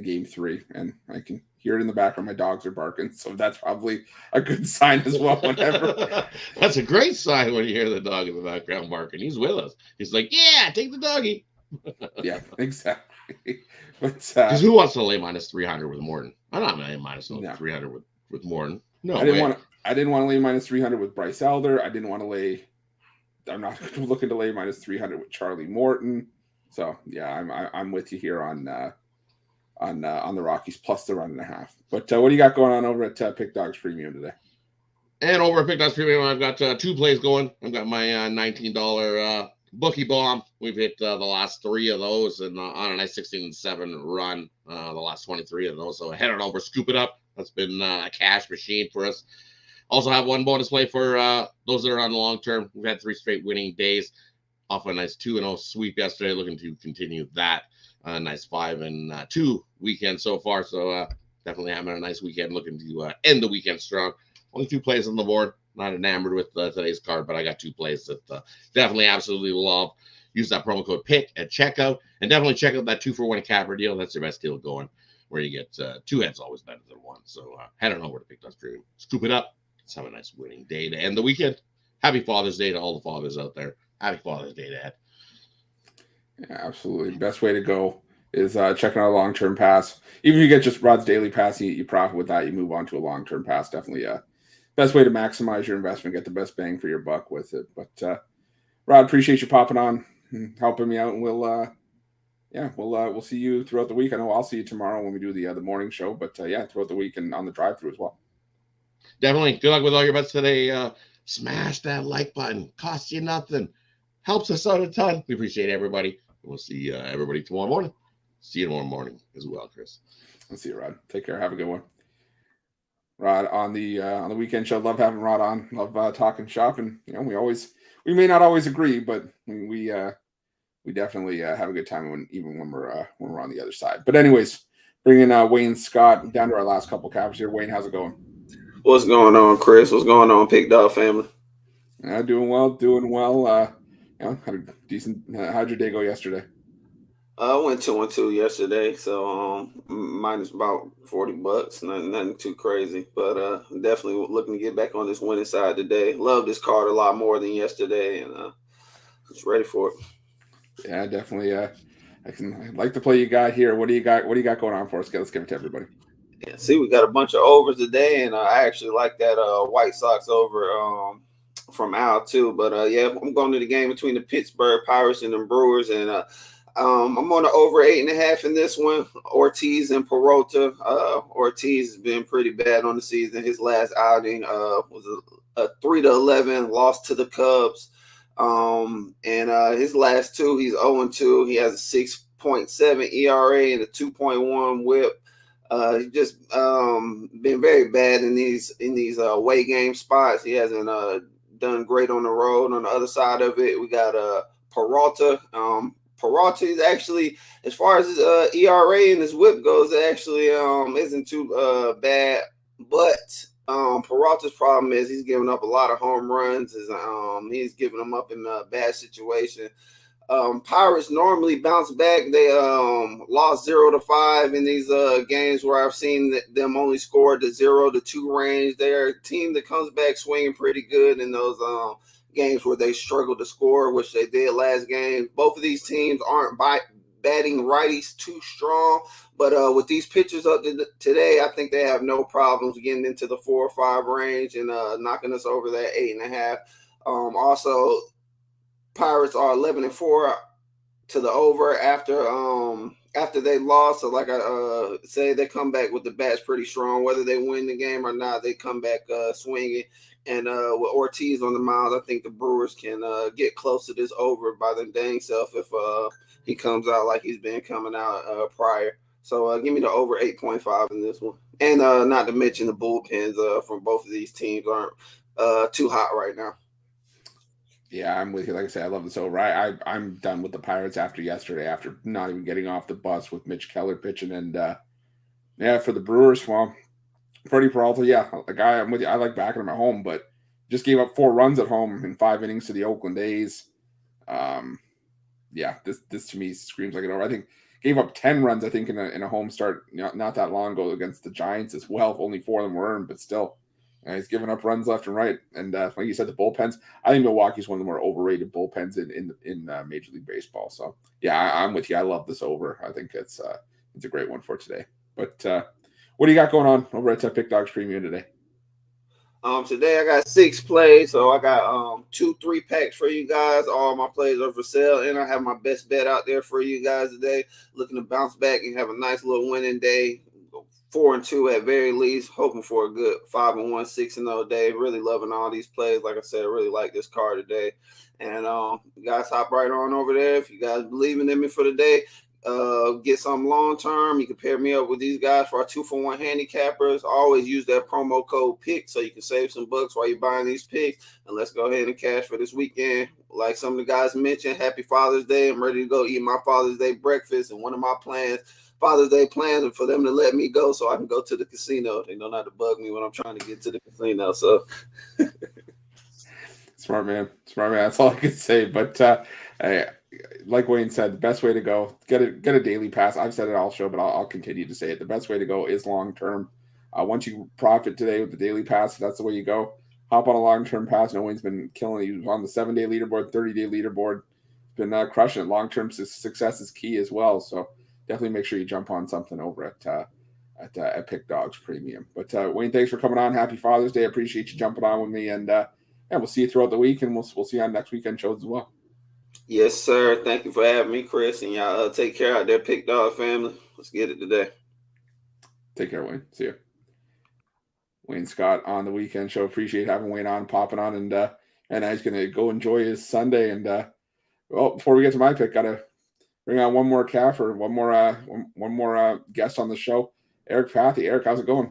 game 3, and I can hear it in the background. My dogs are barking, so that's probably a good sign as well. Whenever that's a great sign when you hear the dog in the background barking. He's with us. He's like, yeah, take the doggy. Yeah, exactly. But because who wants to lay -300 with Morton? I'm not going to lay -300 with Morton. No, I didn't want to lay -300 with Bryce Elder. I'm not looking to lay -300 with Charlie Morton. So yeah, I'm with you here on the Rockies plus the 1.5. But what do you got going on over at Pick Dogs Premium today? And over at Pick Dogs Premium, I've got 2 plays going. I've got my $19 bookie bomb. We've hit the last 3 of those, and on a nice 16-7 run, the last 23 of those. So head on over, scoop it up. That's been a cash machine for us. Also have 1 bonus play for those that are on the long term. We've had 3 straight winning days off a nice 2-0 sweep yesterday. Looking to continue that. Nice 5-2 weekend so far. So definitely having a nice weekend. Looking to end the weekend strong. Only 2 plays on the board. Not enamored with today's card, but I got 2 plays that definitely absolutely love. Use that promo code PICK at checkout, and definitely check out that 2-for-1 capper deal. That's your best deal going, where you get 2 heads always better than 1. So head on over to Pick Dogs Premium. Scoop it up. Let's have a nice winning day to end the weekend. Happy Father's Day to all the fathers out there. Happy Father's Day, Dad. Yeah, absolutely. Best way to go is checking out a long-term pass. Even if you get just Rod's daily pass, you profit with that. You move on to a long-term pass. Definitely best way to maximize your investment, get the best bang for your buck with it. But Rod, appreciate you popping on and helping me out, and we'll see you throughout the week. I know I'll see you tomorrow when we do the morning show, but throughout the week and on the drive-through as well. Definitely. Good luck with all your bets today. Smash that like button. Costs you nothing. Helps us out a ton. We appreciate everybody. We'll see everybody tomorrow morning. See you tomorrow morning as well, Chris. I'll see you, Rod. Take care. Have a good one. Rod on the weekend show. Love having Rod on. Love talking shop, and we may not always agree, but we definitely have a good time even when we're on the other side. But anyways, bringing Wayne Scott down to our last couple cappers here. Wayne, how's it going? What's going on, Chris? What's going on, Pick Dog family? Doing well. Had a decent. How'd your day go yesterday? I went 2-2 yesterday, so minus about $40. Nothing too crazy, but definitely looking to get back on this winning side today. Love this card a lot more than yesterday, and just ready for it. Yeah, definitely. I like the play you got here. What do you got? What do you got going on for us? Let's give it to everybody. Yeah, see, we got a bunch of overs today, and I actually like that White Sox over from Al too. But I'm going to the game between the Pittsburgh Pirates and the Brewers, and I'm on the over 8.5 in this one. Ortiz and Peralta. Ortiz has been pretty bad on the season. His last outing was a 3-11 loss to the Cubs. And his last 2, he's 0-2. He has a 6.7 ERA and a 2.1 WHIP. He's just been very bad in these away game spots. He hasn't done great on the road. On the other side of it, we got Peralta. Peralta is actually, as far as his ERA and his WHIP goes, actually isn't too bad. But Peralta's problem is he's giving up a lot of home runs. He's giving them up in a bad situation. Pirates normally bounce back. They lost 0-5 in these games where I've seen them only score the 0-2 range. They're a team that comes back swinging pretty good in those games where they struggle to score, which they did last game. Both of these teams aren't batting righties too strong, but with these pitchers up today, I think they have no problems getting into the 4 or 5 range and knocking us over that 8.5. Also, Pirates are 11-4 to the over after they lost. So like I say, they come back with the bats pretty strong. Whether they win the game or not, they come back swinging. And with Ortiz on the mound, I think the Brewers can get close to this over by their dang self if he comes out like he's been coming out prior. So give me the over 8.5 in this one. And not to mention the bullpens from both of these teams aren't too hot right now. Yeah, I'm with you. Like I said, I love this over. I'm done with the Pirates after yesterday, after not even getting off the bus with Mitch Keller pitching. And for the Brewers, well, Freddie Peralta, the guy, I'm with you. I like backing him at home, but just gave up 4 runs at home in 5 innings to the Oakland A's. This to me screams like an over. I think gave up 10 runs, I think, in a home start not that long ago against the Giants as well. Only 4 of them were earned, but still. He's giving up runs left and right. And like you said, the bullpens, I think Milwaukee's one of the more overrated bullpens in Major League Baseball. So, I'm with you. I love this over. I think it's a great one for today. But what do you got going on over at Pick Dogs Premium today? Today I got 6 plays, so I got 2 3-packs for you guys. All my plays are for sale, and I have my best bet out there for you guys today. Looking to bounce back and have a nice little winning day. 4-2 at very least, hoping for a good 5-1, 6-0 day. Really loving all these plays. Like I said, I really like this card today. And you guys hop right on over there. If you guys believe in me for the day, get some long term. You can pair me up with these guys for our 2-for-1 handicappers. Always use that promo code PICK so you can save some bucks while you're buying these picks. And let's go ahead and cash for this weekend. Like some of the guys mentioned, happy Father's Day. I'm ready to go eat my Father's Day breakfast. And one of my Father's Day plans are for them to let me go so I can go to the casino. They don't have to bug me when I'm trying to get to the casino. So Smart man. That's all I can say. But like Wayne said, the best way to go, get a daily pass. I've said it all show, but I'll continue to say it. The best way to go is long term. Once you profit today with the daily pass, if that's the way you go, hop on a long term pass. No Wayne's been killing it. He was on the 7-day leaderboard, 30-day leaderboard. Been crushing it. Long term success is key as well. So definitely make sure you jump on something over at Pick Dogs Premium. But Wayne, thanks for coming on. Happy Father's Day. I appreciate you jumping on with me, and we'll see you throughout the week, and we'll see you on next weekend shows as well. Yes, sir. Thank you for having me, Chris, and y'all take care out there, Pick Dog family. Let's get it today. Take care, Wayne. See you. Wayne Scott on the weekend show. Appreciate having Wayne on, popping on, and he's gonna go enjoy his Sunday. And before we get to my pick, gotta bring on one more one more guest on the show, Eric Pathy. Eric, how's it going?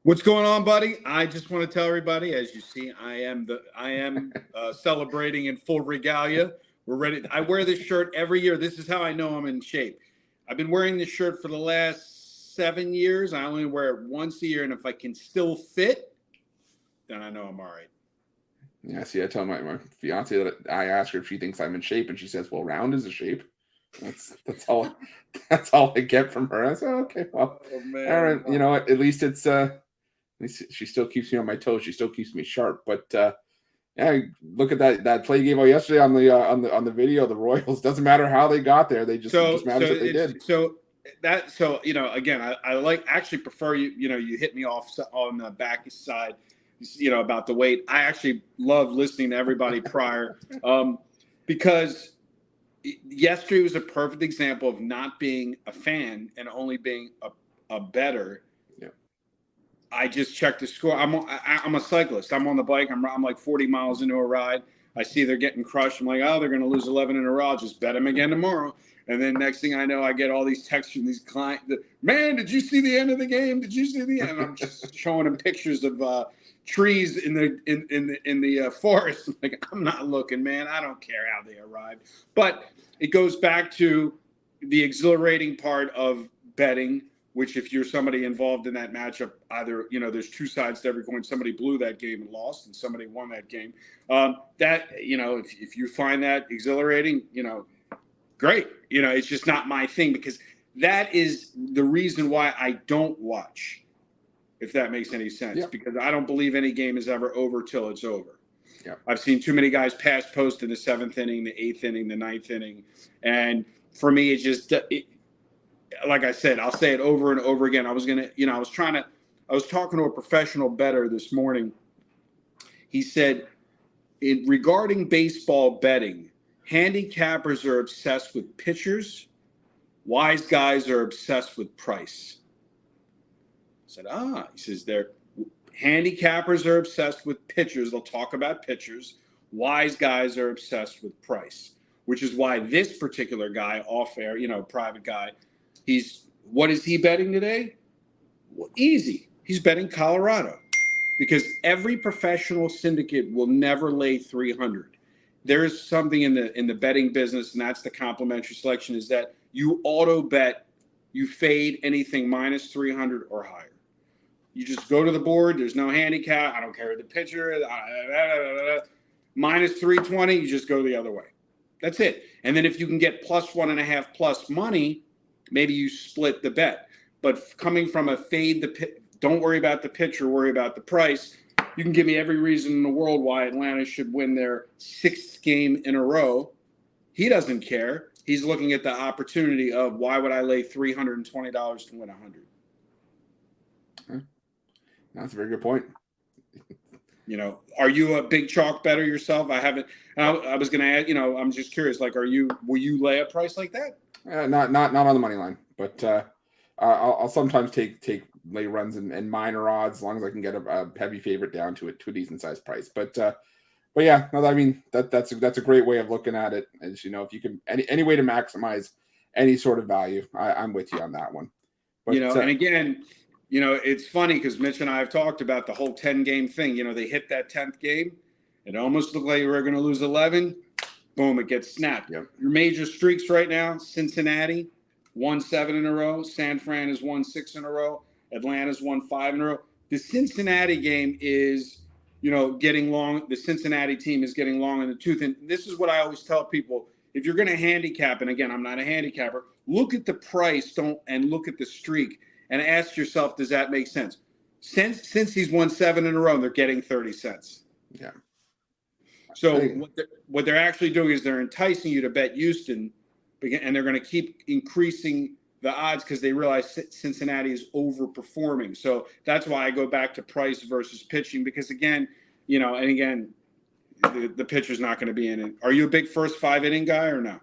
What's going on, buddy? I just want to tell everybody, as you see, I am celebrating in full regalia. We're ready. I wear this shirt every year. This is how I know I'm in shape. I've been wearing this shirt for the last 7 years. I only wear it once a year, and if I can still fit, then I know I'm all right. Yeah, see, I tell my fiance that I ask her if she thinks I'm in shape, and she says, "Well, round is a shape." That's all I get from her. I said, "Okay, well, all right. You know what? At least it's she still keeps me on my toes. She still keeps me sharp." But look at that play you gave out yesterday on the video. The Royals, doesn't matter how they got there. They just matters that they did. So again, I like actually prefer you hit me off on the back side, about the weight. I actually love listening to everybody prior, because yesterday was a perfect example of not being a fan and only being a bettor. Yeah. I just checked the score. I'm a cyclist. I'm on the bike. I'm like 40 miles into a ride. I see they're getting crushed. I'm like, oh, they're going to lose 11 in a row. I'll just bet them again tomorrow. And then next thing I know, I get all these texts from these clients. Man, did you see the end of the game? Did you see the end? And I'm just showing them pictures of trees in the forest. I'm like, I'm not looking, man. I don't care how they arrived. But it goes back to the exhilarating part of betting, which if you're somebody involved in that matchup, either, there's 2 sides to every coin. Somebody blew that game and lost, and somebody won that game. If you find that exhilarating, great. It's just not my thing, because that is the reason why I don't watch, if that makes any sense, because I don't believe any game is ever over till it's over. Yeah. I've seen too many guys pass post in the 7th inning, the 8th inning, the 9th inning. And for me, like I said, I'll say it over and over again. I was talking to a professional bettor this morning. He said, regarding baseball betting, handicappers are obsessed with pitchers. Wise guys are obsessed with price. I said, he says handicappers are obsessed with pitchers. They'll talk about pitchers. Wise guys are obsessed with price, which is why this particular guy, off air, private guy, what is he betting today? Well, easy. He's betting Colorado because every professional syndicate will never lay 300. There is something in the betting business, and that's the complimentary selection, is that you auto bet, you fade anything minus 300 or higher. You just go to the board. There's no handicap. I don't care the pitcher. Minus 320, you just go the other way. That's it. And then if you can get plus 1.5 plus money, maybe you split the bet. But coming from a don't worry about the pitcher, worry about the price. You can give me every reason in the world why Atlanta should win their 6th game in a row. He doesn't care. He's looking at the opportunity of why would I lay $320 to win 100? That's a very good point. Are you a big chalk bettor yourself? I haven't. I was going to add. I'm just curious. Like, will you lay a price like that? Not on the money line, but I'll sometimes take lay runs and minor odds as long as I can get a heavy favorite down to a decent sized price. But yeah, no, I mean that's a great way of looking at it. As if you can any way to maximize any sort of value, I'm with you on that one. But, and again. It's funny because Mitch and I have talked about the whole 10-game thing. They hit that 10th game. It almost looked like we were going to lose 11. Boom, it gets snapped. Yep. Your major streaks right now, Cincinnati won 7 in a row. San Fran has won 6 in a row. Atlanta's won 5 in a row. The Cincinnati game is, getting long. The Cincinnati team is getting long in the tooth. And this is what I always tell people. If you're going to handicap, and again, I'm not a handicapper, look at the price and look at the streak. And ask yourself, does that make sense? Since he's won 7 in a row, they're getting 30 cents. Yeah. So what they're actually doing is they're enticing you to bet Houston, and they're going to keep increasing the odds because they realize Cincinnati is overperforming. So that's why I go back to price versus pitching because, again, the pitcher's not going to be in it. Are you a big first 5-inning guy or no?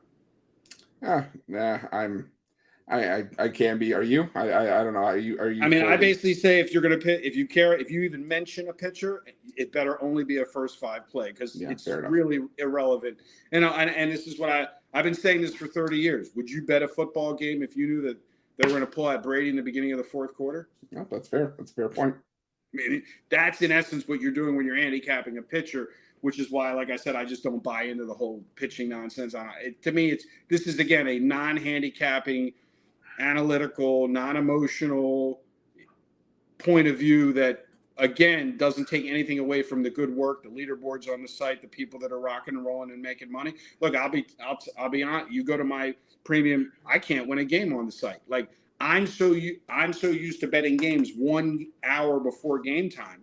I can be. Are you? I don't know. Are you? I mean, 40? I basically say if you're going to pitch, if you even mention a pitcher, it better only be a first 5 play because it's really irrelevant. And this is what I've been saying this for 30 years. Would you bet a football game if you knew that they were going to pull out Brady in the beginning of the 4th quarter? No, that's fair. That's a fair point. I mean, that's in essence what you're doing when you're handicapping a pitcher, which is why, like I said, I just don't buy into the whole pitching nonsense. To me, this is again a non-handicapping, analytical, non-emotional point of view that, again, doesn't take anything away from the good work, the leaderboards on the site, the people that are rocking and rolling and making money. Look, I'll be honest. You go to my premium, I can't win a game on the site. Like I'm so used to betting games 1 hour before game time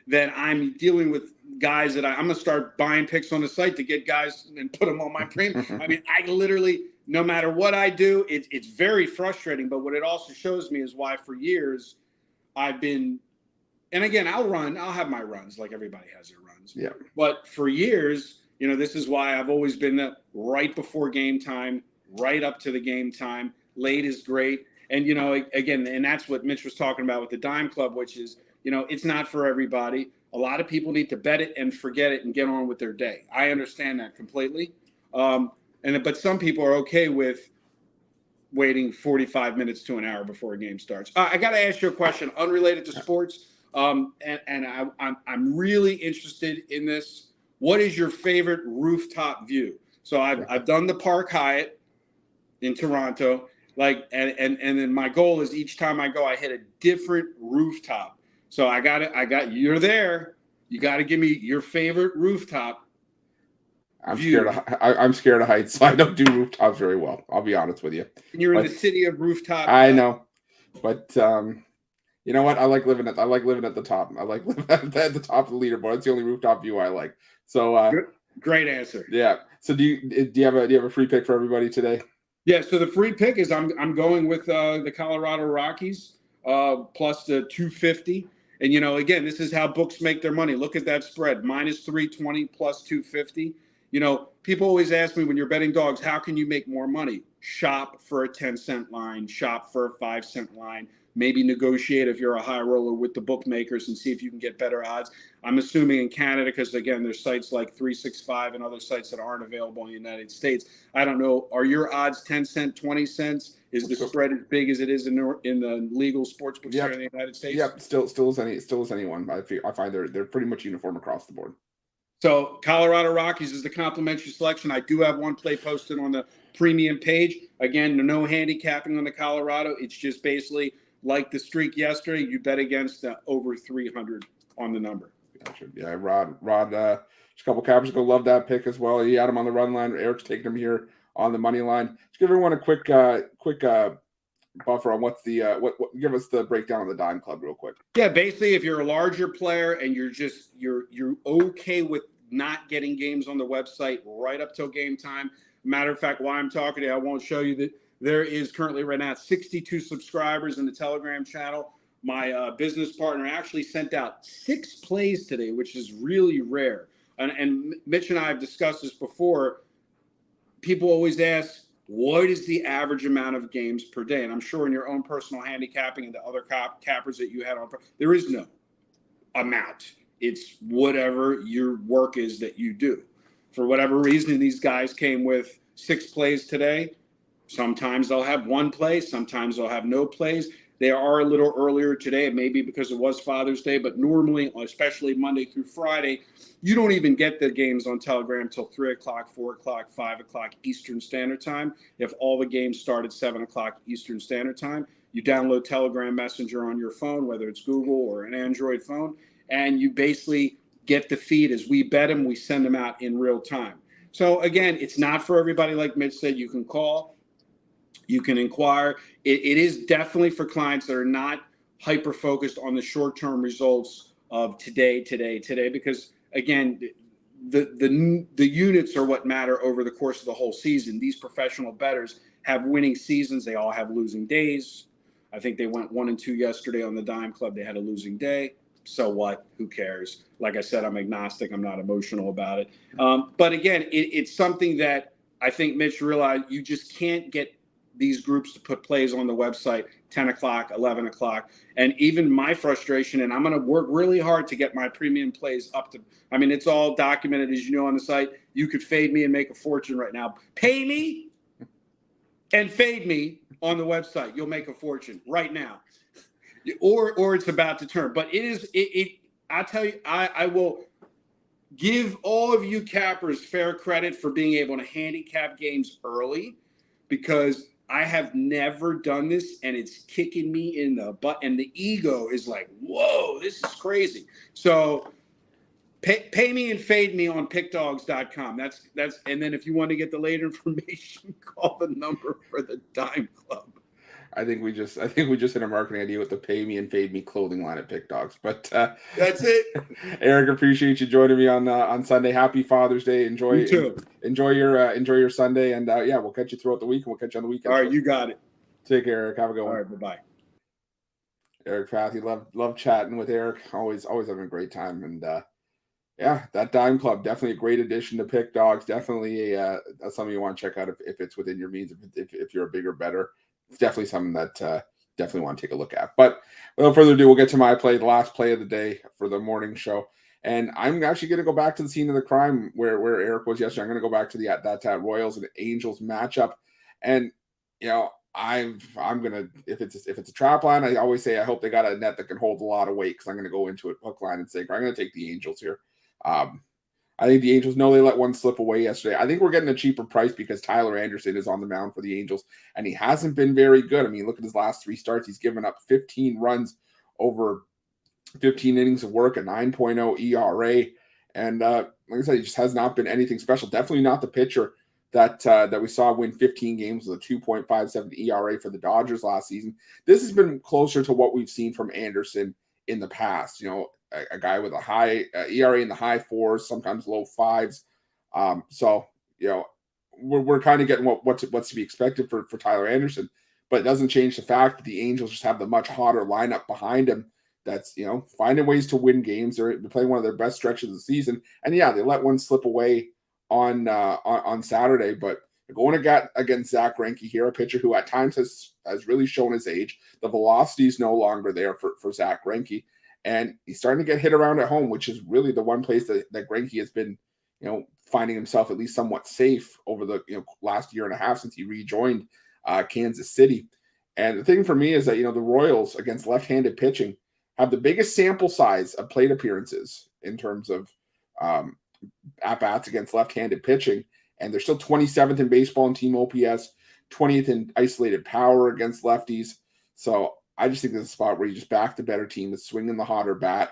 that I'm dealing with guys that I'm going to start buying picks on the site to get guys and put them on my premium. I mean, I literally, no matter what I do, it's very frustrating. But what it also shows me is why for years I've been, and again, I'll have my runs like everybody has their runs. Yeah. But for years, this is why I've always been the right before game time, right up to the game time. Late is great. And, again, and that's what Mitch was talking about with the Dime Club, which is, it's not for everybody. A lot of people need to bet it and forget it and get on with their day. I understand that completely. But some people are okay with waiting 45 minutes to an hour before a game starts. I got to ask you a question unrelated to sports. I'm really interested in this. What is your favorite rooftop view? So I've done the Park Hyatt in Toronto. And then my goal is each time I go, I hit a different rooftop. So you're there. You got to give me your favorite rooftop. I'm scared of heights, so I don't do rooftops very well. I'll be honest with you. And you're in the city of rooftop. I know, but you know what? I like living at the top. I like living at the top of the leaderboard. It's the only rooftop view I like. So great answer. Yeah. So do you have a free pick for everybody today? Yeah. So the free pick is I'm going with the Colorado Rockies plus the 250. And again, this is how books make their money. Look at that spread, -320 plus 250. People always ask me when you're betting dogs, how can you make more money? Shop for a 10-cent line, shop for a 5-cent line, maybe negotiate if you're a high roller with the bookmakers and see if you can get better odds. I'm assuming in Canada, because again, there's sites like 365 and other sites that aren't available in the United States. I don't know. Are your odds 10 cents, 20 cents? Is the spread as big as it is in the legal sports books here in the United States? Yep. Still as anyone. I find they're pretty much uniform across the board. So Colorado Rockies is the complimentary selection. I do have one play posted on the premium page. Again, no handicapping on the Colorado. It's just basically like the streak yesterday. You bet against over 300 on the number. Gotcha. Yeah, Rod, a couple cappers go love that pick as well. He had him on the run line. Eric's taking him here on the money line. Just give everyone a quick buffer on what's the what give us the breakdown of the dime club real quick. Yeah, basically, if you're a larger player and you're okay with not getting games on the website right up till game time. Matter of fact, while I'm talking to you, I won't show you that there is currently right now 62 subscribers in the Telegram channel. My business partner actually sent out 6 plays today, which is really rare. And Mitch and I have discussed this before. People always ask, what is the average amount of games per day? And I'm sure in your own personal handicapping and the other cappers that you had on, there is no amount. It's whatever your work is that you do. For whatever reason, these guys came with 6 plays today. Sometimes they'll have 1 play. Sometimes they'll have no plays. They are a little earlier today, maybe because it was Father's Day, but normally, especially Monday through Friday, you don't even get the games on Telegram till 3 o'clock, 4 o'clock, 5 o'clock Eastern Standard Time. If all the games start at 7 o'clock Eastern Standard Time, you download Telegram Messenger on your phone, whether it's Google or an Android phone, and you basically get the feed. As we bet them, we send them out in real time. So again, it's not for everybody. Like Mitch said, you can call, you can inquire. It is definitely for clients that are not hyper focused on the short-term results of today, because again, the units are what matter over the course of the whole season. These professional bettors have winning seasons. They all have losing days. I think they went 1-2 yesterday on the Dime Club. They had a losing day. So what? Who cares? Like I said, I'm agnostic. I'm not emotional about it. But again, it's something that I think Mitch realized you just can't get these groups to put plays on the website 10 o'clock, 11 o'clock. And even my frustration, and I'm going to work really hard to get my premium plays up to, I mean, it's all documented, as you know, on the site. You could fade me and make a fortune right now. Pay me and fade me on the website. You'll make a fortune right now. Or it's about to turn. But I tell you, I will give all of you cappers fair credit for being able to handicap games early, because I have never done this and it's kicking me in the butt, and the ego is like, whoa, this is crazy. So pay me and fade me on pickdogs.com. That's and then if you want to get the later information, call the number for the Dime Club. I think we just hit a marketing idea with the pay me and fade me clothing line at Pick Dogs. But that's it. Eric, appreciate you joining me on Sunday. Happy Father's Day. Enjoy your Sunday, and yeah, we'll catch you throughout the week, and we'll catch you on the weekend. All right, you got it. Take care, Eric. Have a good one. All right, bye-bye. Eric Pathy, love chatting with Eric. Always having a great time. And yeah, that Dime Club, definitely a great addition to Pick Dogs. Definitely something you want to check out if it's within your means. If you're a bigger bettor, it's definitely something that definitely want to take a look at. But without further ado, we'll get to my play, the last play of the day for the morning show. And I'm actually going to go back to the scene of the crime where Eric was yesterday. I'm going to go back to that Royals and Angels matchup. And you know, I'm gonna, if it's a trap line, I always say I hope they got a net that can hold a lot of weight, because I'm going to go into it hook, line, and sinker. I'm going to take the Angels here. I think the Angels know they let one slip away yesterday. I think we're getting a cheaper price because Tyler Anderson is on the mound for the Angels, and he hasn't been very good. I mean, look at his last 3 starts. He's given up 15 runs over 15 innings of work, a 9.0 ERA. And like I said, he just has not been anything special. Definitely not the pitcher that we saw win 15 games with a 2.57 ERA for the Dodgers last season. This has been closer to what we've seen from Anderson in the past. You know, a guy with a high ERA in the high 4s, sometimes low 5s. So, you know, we're kind of getting what's to be expected for Tyler Anderson, but it doesn't change the fact that the Angels just have the much hotter lineup behind him that's, you know, finding ways to win games. They're playing one of their best stretches of the season. And yeah, they let one slip away on Saturday. But going against Zach Greinke here, a pitcher who at times has really shown his age. The velocity is no longer there for Zach Greinke, and he's starting to get hit around at home, which is really the one place that Greinke has been, finding himself at least somewhat safe over the last year and a half since he rejoined Kansas City. And the thing for me is that the Royals against left-handed pitching have the biggest sample size of plate appearances in terms of at-bats against left-handed pitching. And they're still 27th in baseball in team OPS, 20th in isolated power against lefties. So I just think there's a spot where you just back the better team that's swinging the hotter bat.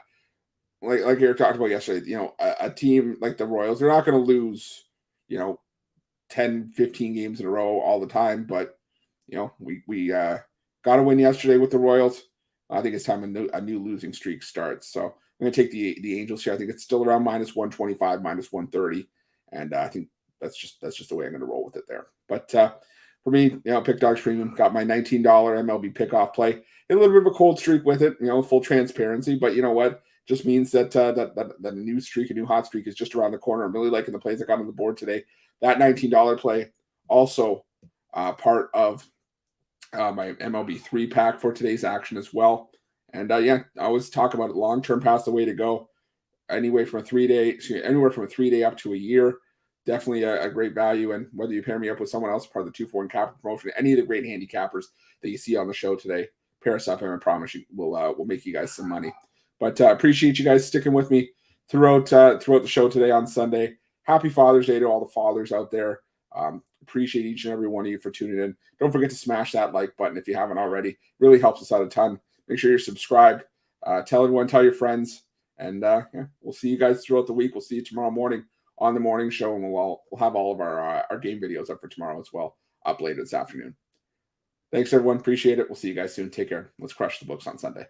Like you were talking about yesterday, a team like the Royals, they're not going to lose, 10, 15 games in a row all the time. But, we got to win yesterday with the Royals. I think it's time a new losing streak starts. So I'm going to take the Angels here. I think it's still around -125, -130. And I think that's just the way I'm going to roll with it there. But for me, Pick Dogs Premium, got my $19 MLB pickoff play. A little bit of a cold streak with it, full transparency. But you know what? Just means that a new streak, a new hot streak is just around the corner. I'm really liking the plays I got on the board today. That $19 play also part of my MLB 3-pack for today's action as well. And I always talk about it. Long-term pass the way to go. Anywhere from a 3-day up to a year. Definitely a great value. And whether you pair me up with someone else, part of the 2-for-1 capper promotion, any of the great handicappers that you see on the show today, pair us up, and I promise you we'll make you guys some money. But appreciate you guys sticking with me throughout the show today on Sunday. Happy Father's Day to all the fathers out there. Appreciate each and every one of you for tuning in. Don't forget to smash that like button if you haven't already. It really helps us out a ton. Make sure you're subscribed. Tell everyone, tell your friends. And we'll see you guys throughout the week. We'll see you tomorrow morning on the morning show, and we'll have all of our game videos up for tomorrow as well, up later this afternoon. Thanks, everyone. Appreciate it. We'll see you guys soon. Take care. Let's crush the books on Sunday.